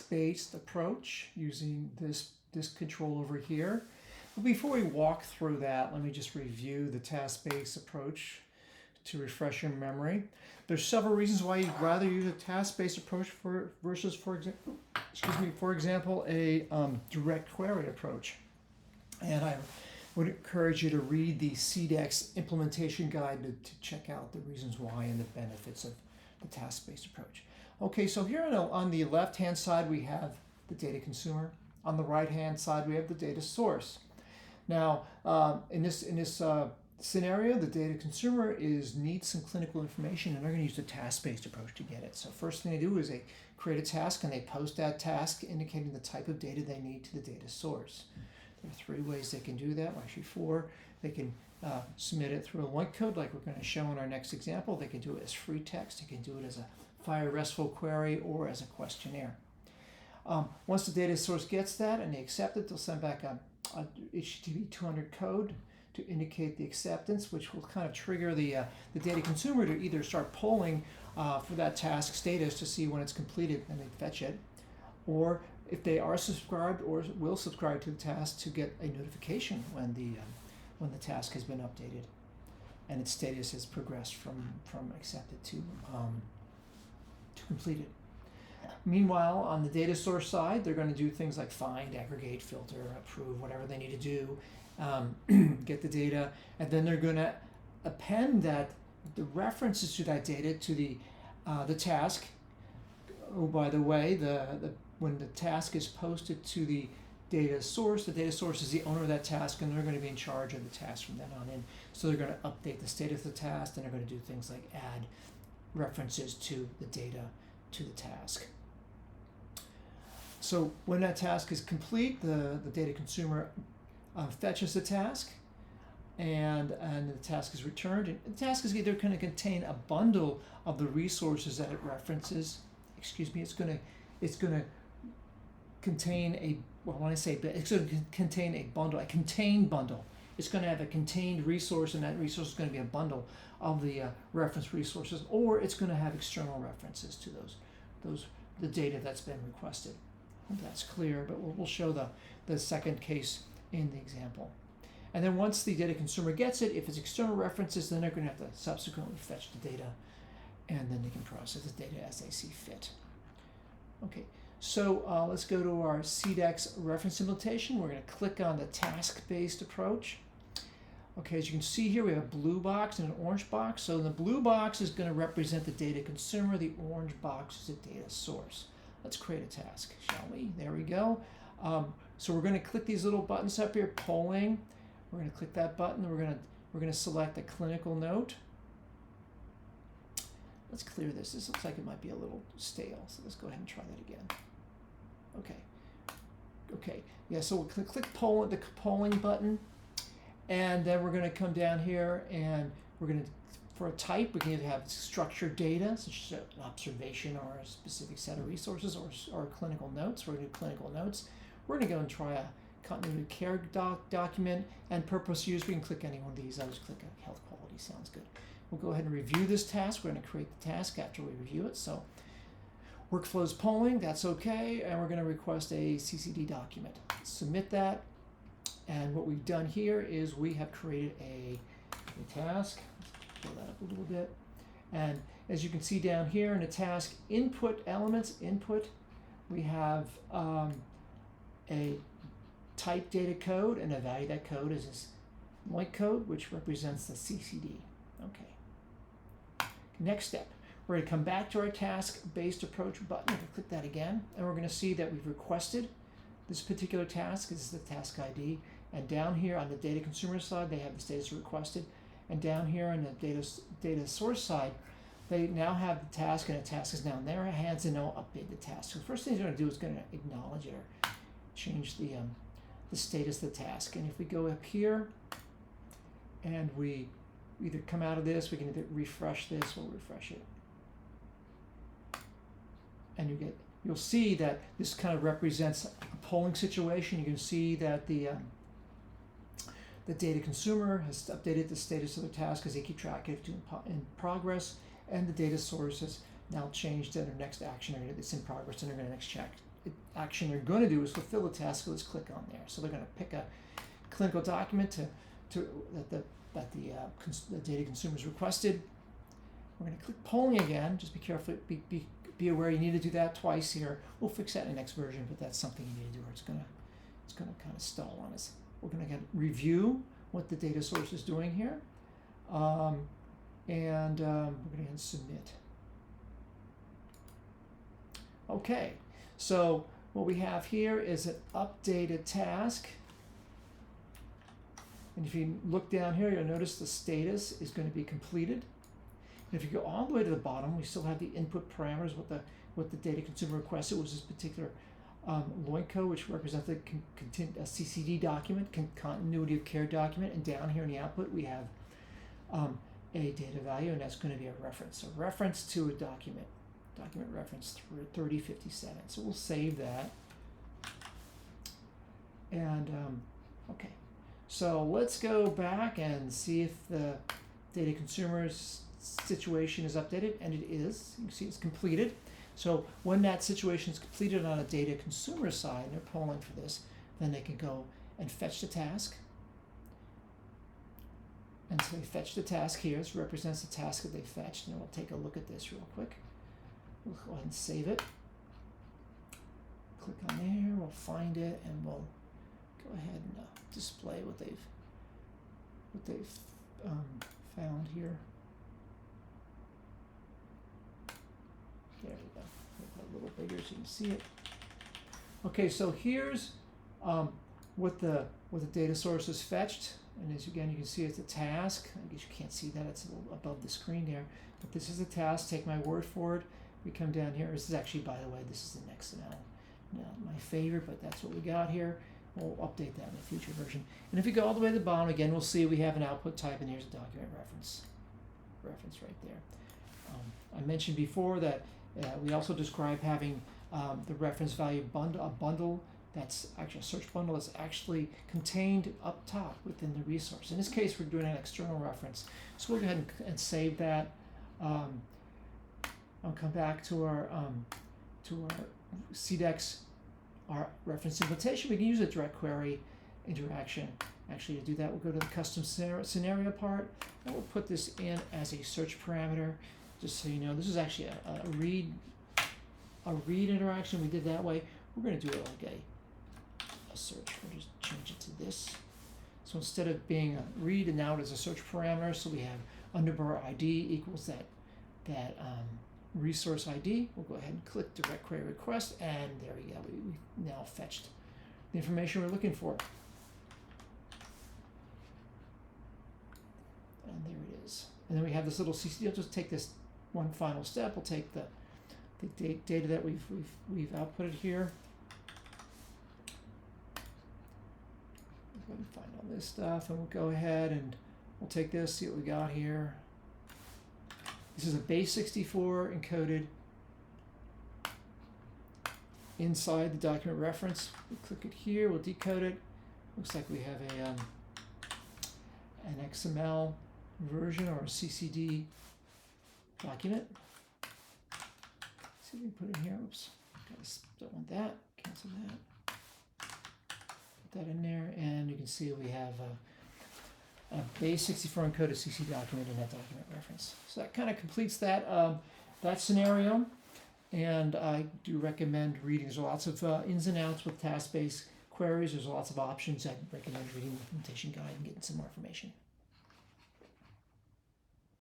task-based approach using this control over here. But before we walk through that, let me just review the task-based approach to refresh your memory. There's several reasons why you'd rather use a task-based approach versus, for example, a direct query approach. And I would encourage you to read the CDex Implementation Guide to check out the reasons why and the benefits of the task-based approach. Okay, so here on the left-hand side we have the data consumer. On the right-hand side we have the data source. Now, in this scenario, the data consumer needs some clinical information, and they're going to use the task-based approach to get it. So first thing they do is they create a task and they post that task indicating the type of data they need to the data source. There are 3 ways they can do that, well, actually 4. They can submit it through a link code like we're going to show in our next example. They can do it as free text. They can do it as a FHIR RESTful query or as a questionnaire. Once the data source gets that and they accept it, they'll send back a HTTP 200 code to indicate the acceptance, which will kind of trigger the data consumer to either start polling for that task status to see when it's completed and they fetch it, or if they are subscribed or will subscribe to the task, to get a notification when the task has been updated and its status has progressed from accepted to completed. Meanwhile, on the data source side, they're going to do things like find, aggregate, filter, approve, whatever they need to do, get the data, and then they're going to append the references to that data to the task. Oh, by the way, when the task is posted to the data source is the owner of that task, and they're going to be in charge of the task from then on in. So they're going to update the status of the task, and they're going to do things like add references to the data to the task. So when that task is complete, the data consumer fetches the task, and the task is returned. And the task is either going to contain a bundle of the resources that it references. Excuse me. It's going to contain it's going to contain a bundle, a contained bundle. It's going to have a contained resource, and that resource is going to be a bundle of the reference resources, or it's going to have external references to the data that's been requested. I hope that's clear, but we'll show the second case in the example. And then once the data consumer gets it, if it's external references, then they're going to have to subsequently fetch the data, and then they can process the data as they see fit. Okay, so let's go to our CDex Reference Implementation. We're going to click on the task-based approach. Okay, as you can see here, we have a blue box and an orange box. So the blue box is going to represent the data consumer. The orange box is the data source. Let's create a task, shall we? There we go. So we're going to click these little buttons up here, polling. We're going to click that button. We're going to select the clinical note. Let's clear this. This looks like it might be a little stale. So let's go ahead and try that again. Okay. Yeah. So we'll click the polling button. And then we're going to come down here and we're going to, for a type, we can either have structured data, such as an observation or a specific set of resources, or clinical notes. We're going to do clinical notes. We're going to go and try a continuity of care document, and purpose use, we can click any one of these. I'll just click on health quality. Sounds good. We'll go ahead and review this task. We're going to create the task after we review it. So workflows polling, that's okay. And we're going to request a CCD document. Submit that. And what we've done here is we have created a task. Let's pull that up a little bit. And as you can see down here in the task input elements, we have a type data code, and a value of that code is this white code, which represents the CCD. Okay. Next step, we're going to come back to our task-based approach button. We're going to click that again, and we're going to see that we've requested this particular task. This is the task ID. And down here on the data consumer side, they have the status requested. And down here on the data source side, they now have the task, and the task is now in their hands, and they'll update the task. So the first thing they're going to do is going to acknowledge it or change the status of the task. And if we go up here and we either come out of this, we can either refresh this or refresh it. And you'll see that this kind of represents a polling situation. You can see that the data consumer has updated the status of the task as they keep track of it in progress, and the data source has now changed to their next action. It's in progress, and they're going to next check action they're going to do is fulfill the task, so let's click on there. So they're going to pick a clinical document that the data consumers requested. We're going to click polling again. Just be careful. Be aware you need to do that twice here. We'll fix that in the next version, but that's something you need to do, or it's going to kind of stall on us. We're going to review what the data source is doing here, and we're going to submit. Okay, so what we have here is an updated task. And if you look down here, you'll notice the status is going to be completed. And if you go all the way to the bottom, we still have the input parameters, what the data consumer requested was this particular LOINCO, which represents a CCD document, continuity of care document. And down here in the output, we have a data value, and that's going to be a reference to a document reference 3057. So we'll save that. And okay, so let's go back and see if the data consumer's situation is updated, and it is. You can see it's completed. So when that situation is completed on a data consumer side, and they're polling for this, then they can go and fetch the task. And so they fetch the task here. This represents the task that they fetched. And we'll take a look at this real quick. We'll go ahead and save it. Click on there. We'll find it, and we'll go ahead and display what they've found here. There we go. Make that a little bigger so you can see it. Okay, so here's what the data source is fetched, and as again you can see it's a task. I guess you can't see that; it's a little above the screen there. But this is a task. Take my word for it. We come down here. This is actually, by the way, this is the next XML. Not my favorite, but that's what we got here. We'll update that in a future version. And if you go all the way to the bottom again, we'll see we have an output type, and here's a document reference right there. I mentioned before that we also describe having the reference value bundle that's actually a search bundle that's actually contained up top within the resource. In this case, we're doing an external reference. So we'll go ahead and save that. I'll come back to our CDex, our reference implementation. We can use a direct query interaction. Actually, to do that, we'll go to the custom scenario part, and we'll put this in as a search parameter. Just so you know, this is actually a read interaction. We did that way. We're going to do it like a search. We'll just change it to this. So instead of being a read, and now it is a search parameter. So we have underbar ID equals that resource ID. We'll go ahead and click direct query request, and there we go. We now fetched the information we're looking for. And there it is. And then we have this little CCD. I'll just take this one final step. We'll take the data that we've outputted here. We'll go ahead and find all this stuff, and we'll go ahead and we'll take this, see what we got here. This is a base 64 encoded inside the document reference. We'll click it here. We'll decode it. Looks like we have an XML version or a CCD document. See if we can put it in here. Oops, don't want that. Cancel that. Put that in there, and you can see we have a base 64 encoded CC document in that document reference. So that kind of completes that that scenario, and I do recommend reading. There's lots of ins and outs with task-based queries. There's lots of options. I recommend reading the implementation guide and getting some more information.